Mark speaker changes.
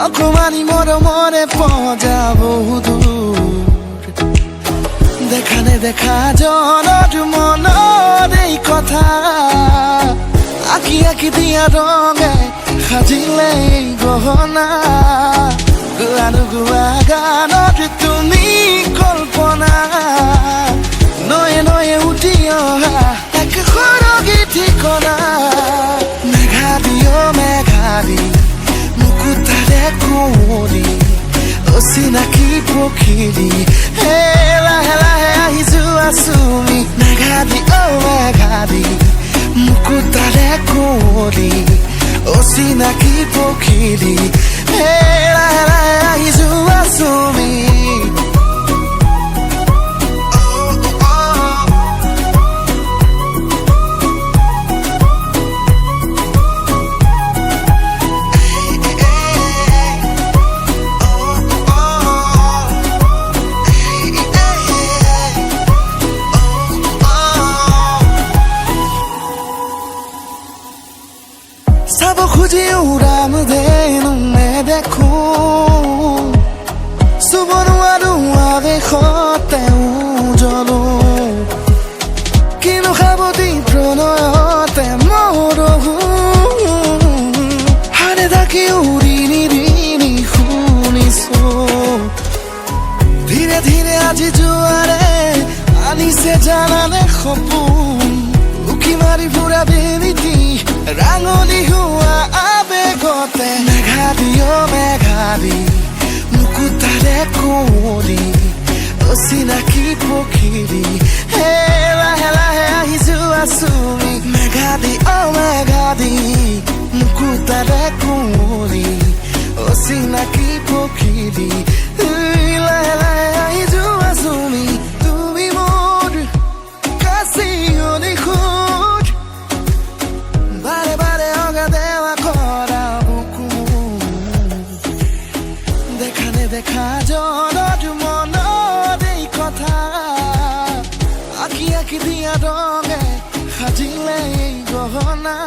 Speaker 1: অকমানি মৰমৰে পজাব দেখা নেদেখা জনত মনত এই কথা আঁকি আঁকি দিয়া ৰঙে সাজিলে এই গহনা গুৱা গানত তুমি কল্পনা নয়ে নয়ে উঠি অহা এক সৰগী ঠিকনা মেঘাবী মেঘাবী মুকুতাৰে কুঁৱলী অচিনাকি পখিলী হে লাহে লাহে আহি যোৱা চুমি মেঘাবী মেঘাবী মুকুতাৰে কুঁৱলী অচিনাকি পখিলী হে লাহে লাহে আহি যোৱা চুমি চাব খুজি উৰাম দেনো নেদেখো চুব নোৱাৰো আৱেশতে জ্বলো কিনো সাৱতি প্ৰণয়তে মৰহো হানে থাকি উৰি নিৰিণি শুনিছো ধীৰে ধীৰে আজি জোৱাৰে আনিছে জানানে সপোন উকি মাৰি ফুৰা বেলিটি ৰাঙনি হোৱা আবেগতে মেঘাবী মেঘাবী মুকুতাৰে কুঁৱলী অচিনাকি পখিলী হে লাহে লাহে আহি যোৱা চুমি মেঘাবী মেঘাবী মুকুতাৰে কুঁৱলী অচিনাকি পখিলী লাহে লাহে আহি যোৱা চুমি তুমি মোৰ কাচিয়নি খুঁজ বাৰে বাৰে অগা দেৱা কৰা বুকু দেখা নেদেখা জনত মনত এই কথা আঁকি আঁকি দিয়া ৰঙে সাজিলে এই গহনা